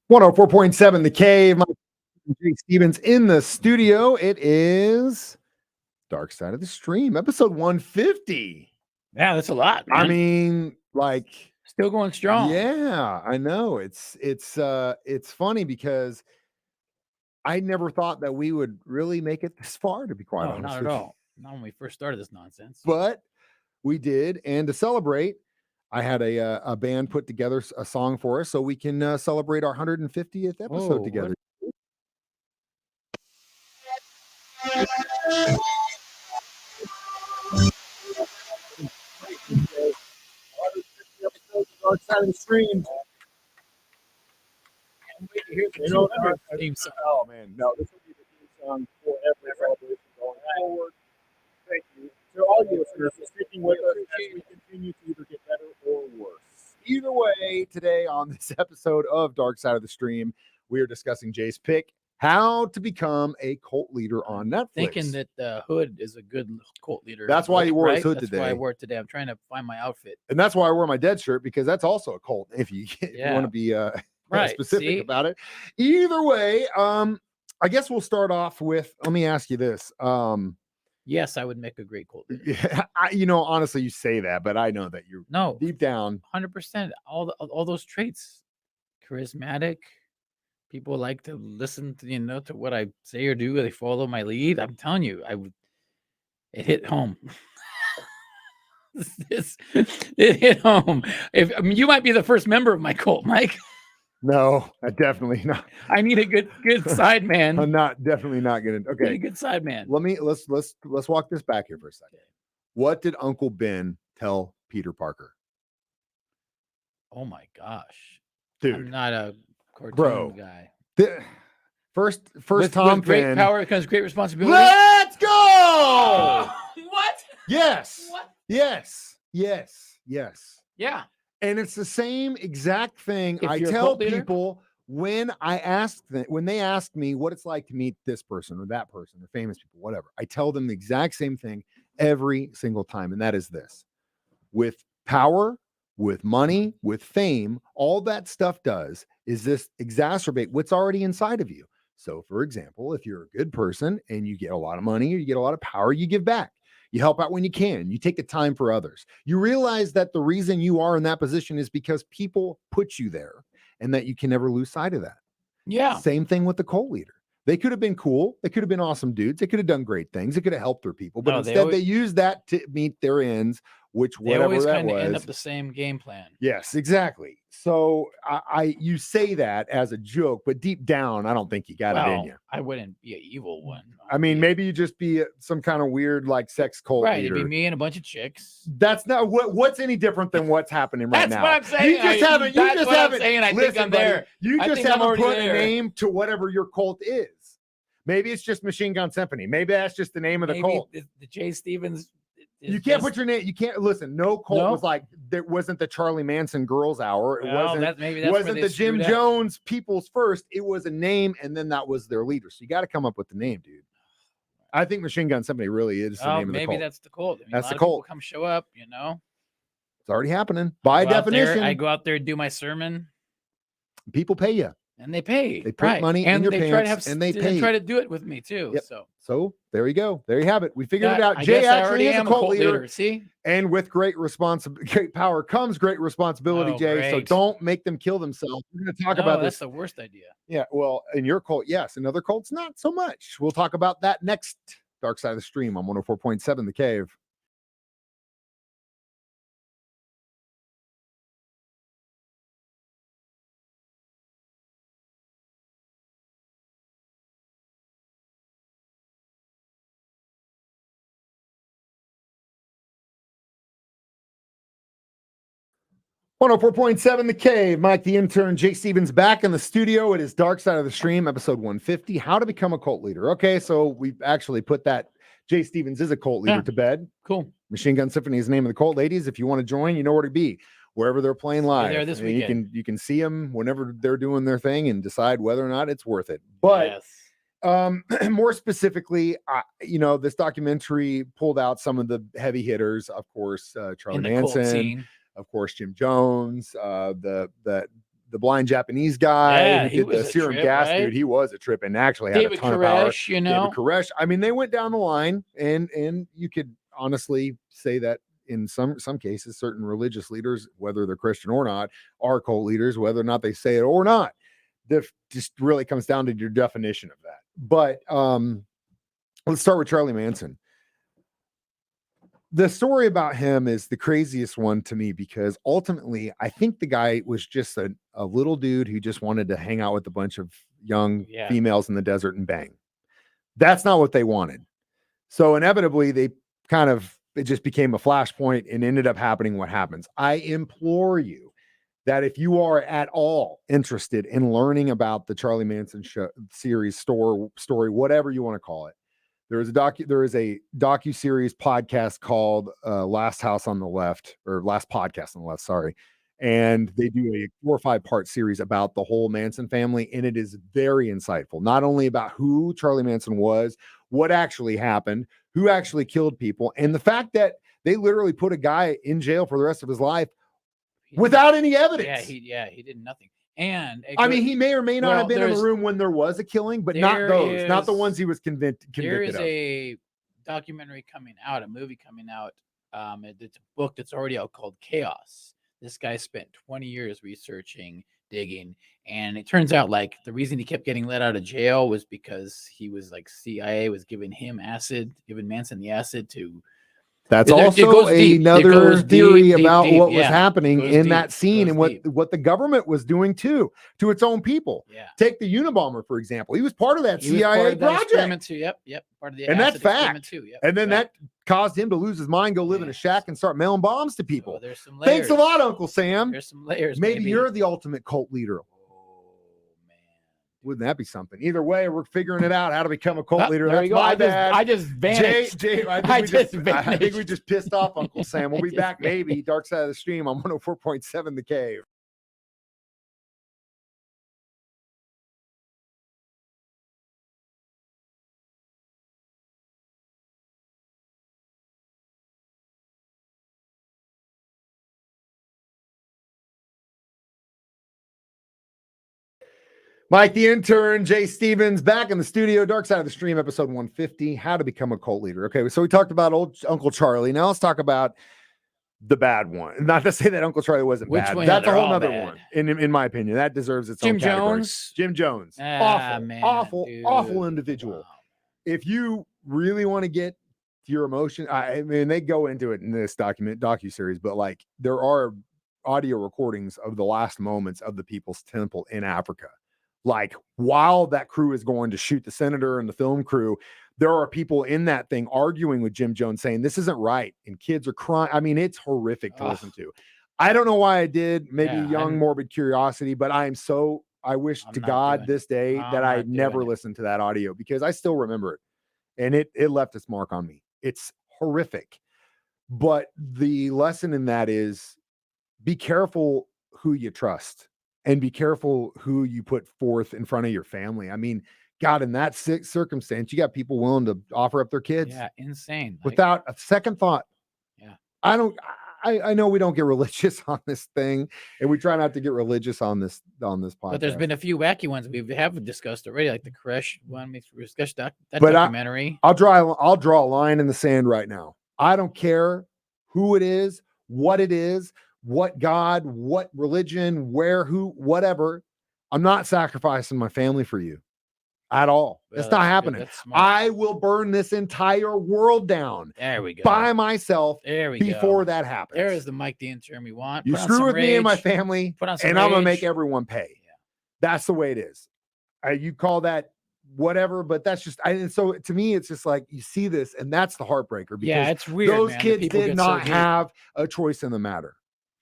104.7 The Cave. Jake Stevens in the studio. It is Dark Side of the Stream, episode 150. Yeah, that's a lot, man. I mean, like, still going strong. Yeah, I know. It's funny because I never thought that we would really make it this far, to be quite honest. Not at all. Not when we first started this nonsense. But we did, and to celebrate, I had a band put together a song for us so we can celebrate our 150th episode together. Dark Side of the Stream. Oh man, no, this will be the theme song for every celebration going forward. Thank you to all you listeners for sticking with us as we continue to either get better or worse. Either way, today on this episode of Dark Side of the Stream, we are discussing Jay's pick: how to become a cult leader on Netflix. Thinking that the Hood is a good cult leader. That's why he wore his hood today. That's why I wore it today. I'm trying to find my outfit. And that's why I wore my Dead shirt, because that's also a cult, if you want to be specific about it. Either way, I guess we'll start off with, let me ask you this. Yes, I would make a great cult leader. Yeah, honestly, you say that, but I know that you're deep down 100%. All those traits, charismatic. People like to listen to, to what I say or do. They follow my lead. I'm telling you, it hit home. It hit home. You might be the first member of my cult, Mike. No, I definitely not. I need a good side man. I'm definitely not gonna. Okay, a good side man. Let's walk this back here for a second. What did Uncle Ben tell Peter Parker? Oh my gosh, dude, I'm not a cartoon guy. First Tom with great Finn. Power comes great responsibility. Let's go. What? Yes. What? Yes. Yeah. And it's the same exact thing I tell people when they ask me what it's like to meet this person or that person or famous people, whatever. I tell them the exact same thing every single time, and that is this: with power, with money, with fame, all that stuff does is this exacerbate what's already inside of you. So, for example, if you're a good person and you get a lot of money or you get a lot of power, you give back. You help out when you can. You take the time for others. You realize that the reason you are in that position is because people put you there, and that you can never lose sight of that. Yeah. Same thing with the cult leader. They could have been cool. They could have been awesome dudes. They could have done great things. They could have helped their people. But instead, they used that to meet their ends, which whatever that was. End up the same game plan. Yes, exactly. So you say that as a joke, but deep down, I don't think you got it in you. I wouldn't be an evil one. I mean, maybe you just be some kind of weird, like, sex cult leader. It'd be me and a bunch of chicks. That's not what's any different than what's happening right now. That's what I'm saying. You just haven't. I think I'm there. You just haven't put a name to whatever your cult is. Maybe it's just Machine Gun Symphony. Maybe that's just the name of the cult. The Jay Stevens. You can't put your name. You can't listen. No cult was like there wasn't the Charlie Manson Girls Hour. It wasn't the Jim Jones People's First. It was a name, and then that was their leader. So you got to come up with the name, dude. I think Machine Gun Symphony really is the name of the cult. Maybe that's the cult. That's the cult. Come show up. It's already happening by definition. I go out there and do my sermon. People pay you. And they pay. They put money in your pants, and they pay. They try to do it with me too. Yep. So there you go. There you have it. We figured it out. Jay actually is a cult leader. See, and with great power comes great responsibility, Jay. Great. So don't make them kill themselves. We're going to talk about this. That's the worst idea. Yeah. Well, in your cult, yes. In other cults, not so much. We'll talk about that next. Dark Side of the Stream on 104.7 The Cave. .7 The Cave. Mike the Intern, Jake Stevens back in the studio. It is Dark Side of the Stream, episode 150. How to become a cult leader. Okay, so we've actually put that Jay Stevens is a cult leader to bed. Cool. Machine Gun Symphony is the name of the cult. Ladies, if you want to join, you know where to be. Wherever they're playing live. There this weekend. You can see them whenever they're doing their thing and decide whether or not it's worth it. But more specifically, this documentary pulled out some of the heavy hitters. Of course, Charlie Manson. Of course, Jim Jones, the the blind Japanese guy who did the serum gas, right? dude. He was a trip and actually had David a ton of power. Koresh, you know, David Koresh. I mean, they went down the line, and you could honestly say that in some cases, certain religious leaders, whether they're Christian or not, are cult leaders, whether or not they say it or not. That just really comes down to your definition of that. But let's start with Charlie Manson. The story about him is the craziest one to me because ultimately I think the guy was just a little dude who just wanted to hang out with a bunch of young females in the desert and bang. That's not what they wanted. So inevitably it just became a flashpoint and ended up happening what happens. I implore you that if you are at all interested in learning about the Charlie Manson series story, whatever you want to call it, there is a docu-series podcast called Last House on the Left, or Last Podcast on the Left, sorry. And they do a 4 or 5 part series about the whole Manson family. And it is very insightful, not only about who Charlie Manson was, what actually happened, who actually killed people, and the fact that they literally put a guy in jail for the rest of his life without any evidence. He did nothing. And I mean, he may or may not have been in the room when there was a killing, but not those, not the ones he was convicted There is of. a documentary coming out, a movie coming out. It's a book that's already out called Chaos. This guy spent 20 years researching, digging, and it turns out like the reason he kept getting let out of jail was because he was like CIA was giving Manson the acid to. That's also another theory about what was happening in that scene and what the government was doing too to its own people. Yeah. Take the Unabomber, for example. He was part of that CIA project. Too. Yep. Part of the and that's fact. Too. Yep, and then that caused him to lose his mind, go live in a shack and start mailing bombs to people. So there's some layers. Thanks a lot, Uncle Sam. There's some layers. Maybe you're the ultimate cult leader. Wouldn't that be something? Either way, we're figuring it out how to become a cult leader. That's my bad. I just vanished. I think we just pissed off Uncle Sam. We'll be back, maybe. Dark Side of the Stream on 104.7 The Cave. Mike the Intern, Jay Stevens, back in the studio. Dark Side of the Stream, episode 150, How to Become a Cult Leader. Okay, so we talked about old Uncle Charlie. Now let's talk about the bad one. Not to say that Uncle Charlie wasn't bad. That's a whole nother one, in my opinion. That deserves its own category. Jim Jones. Awful individual. Wow. If you really want to get your emotion, I mean, they go into it in this docuseries, but like there are audio recordings of the last moments of the People's Temple in Africa. Like while that crew is going to shoot the senator and the film crew, there are people in that thing arguing with Jim Jones saying this isn't right. And kids are crying. I mean, it's horrific to listen to. I don't know why I did, maybe morbid curiosity, but I wish to God this day that I had never listened to that audio because I still remember it. And it left its mark on me. It's horrific. But the lesson in that is be careful who you trust. And be careful who you put forth in front of your family. I mean, God, in that circumstance, you got people willing to offer up their kids. Yeah, insane. Without a second thought. Yeah. I know we don't get religious on this thing, and we try not to get religious on this podcast. But there's been a few wacky ones we have discussed already, like the Koresh one. We discussed that documentary. I'll draw a line in the sand right now. I don't care who it is, what it is. What God, what religion, where, who, whatever. I'm not sacrificing my family for you at all. Well, it's not happening. I will burn this entire world down. There we go. By myself. There we before go. that happens. There is the Mike the Intern we want. You screw with me and my family, and I'm going to make everyone pay. Yeah. That's the way it is. You call that whatever, but that's just, and so to me, it's just like, you see this, and that's the heartbreaker. Because it's weird, those kids did not have a choice in the matter.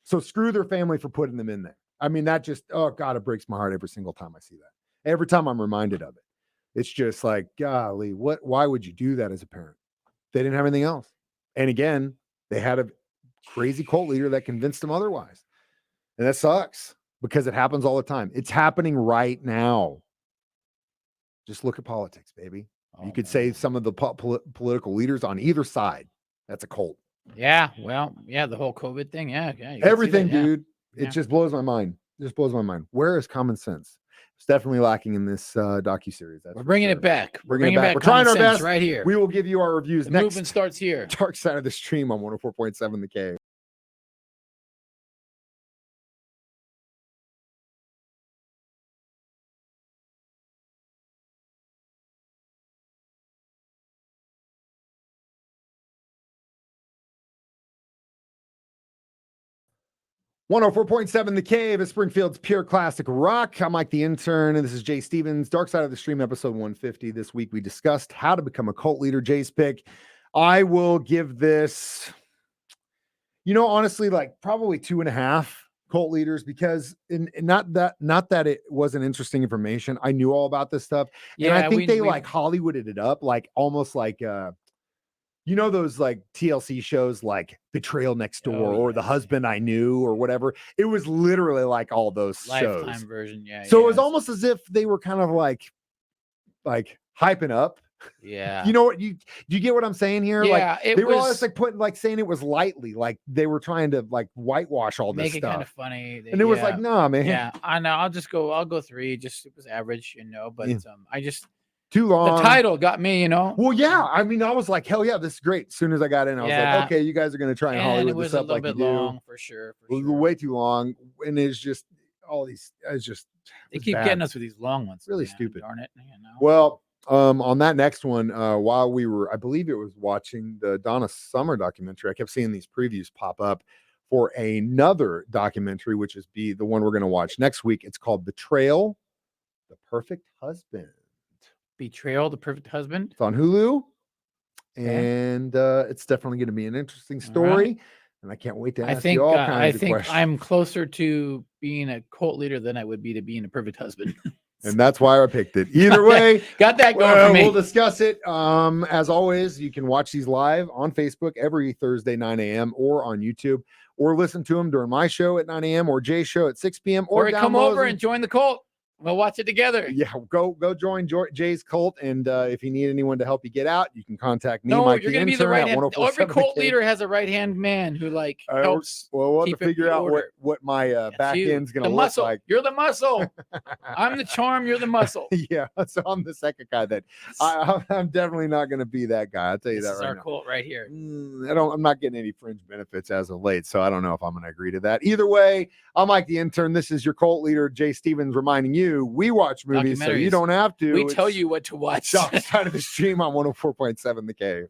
So screw their family for putting them in there. I mean, that just, oh God, it breaks my heart every single time I see that. Every time I'm reminded of it. It's just like, golly, why would you do that as a parent? They didn't have anything else. And again, they had a crazy cult leader that convinced them otherwise. And that sucks because it happens all the time. It's happening right now. Just look at politics, baby. You could say some of the political leaders on either side, that's a cult. Yeah, well, the whole COVID thing. Yeah. Everything, dude. It just blows my mind. just blows my mind. Where is common sense? It's definitely lacking in this docuseries. We're bringing it back. Bringing it back. We're trying our best right here. We will give you our reviews the next. Movement starts here. Dark Side of the Stream on 104.7 The Cave. .7 The Cave is Springfield's pure classic rock. I'm Mike the Intern, and this is Jay Stevens. Dark Side of the Stream, episode 150. This week we discussed how to become a cult leader. Jay's pick. I will give this, honestly, like probably 2.5 cult leaders, because not that it wasn't interesting information. I knew all about this stuff, and I think they like Hollywooded it up, like almost like those like TLC shows like Betrayal Next Door or The Husband I Knew or whatever. It was literally like all those Lifetime shows. Version, So it was almost as if they were kind of like hyping up. Yeah. You know what? You get what I'm saying here? Yeah, like they were always like saying it was lightly, like they were trying to like whitewash all this stuff. Make it kind of funny. And it was like, nah, man. Yeah, I know. I'll go 3. Just it was average, but I just too long. The title got me, Well, yeah. I mean, I was like, hell yeah, this is great. As soon as I got in, I was like, okay, you guys are going to try and Hollywood this up like you do. It was a little bit long for sure. It was way too long, and it's just all these. It's just they keep getting us with these long ones. Really stupid. Darn it. Well, on that next one, while we were, I believe it was watching the Donna Summer documentary, I kept seeing these previews pop up for another documentary, which is the one we're going to watch next week. It's called Betrayal: The Perfect Husband. Betrayal: The Perfect Husband. It's on Hulu, and it's definitely going to be an interesting story. Right. And I can't wait to ask you all kinds of questions. I'm closer to being a cult leader than I would be to being a perfect husband. And that's why I picked it. Either way, got that going for me. We'll discuss it. As always, you can watch these live on Facebook every Thursday, 9 a.m. or on YouTube, or listen to them during my show at 9 a.m. or Jay's show at 6 p.m. Or come over and join the cult. We'll watch it together. Yeah, go join Jay's cult, and if you need anyone to help you get out, you can contact me. No, Mike you're going to be the right hand. Every cult leader has a right hand man who helps. Well, we'll have to figure out what my back end's going to look like. You're the muscle. I'm the charm. You're the muscle. Yeah, so I'm the second guy. That I'm definitely not going to be that guy. I'll tell you that right now. This is our cult right here. I'm not getting any fringe benefits as of late, so I don't know if I'm going to agree to that. Either way, I'm Mike the Intern. This is your cult leader, Jay Stevens, reminding you. We watch movies, so you don't have to. We tell you what to watch. Dark Side of the Stream on 104.7 The Cave.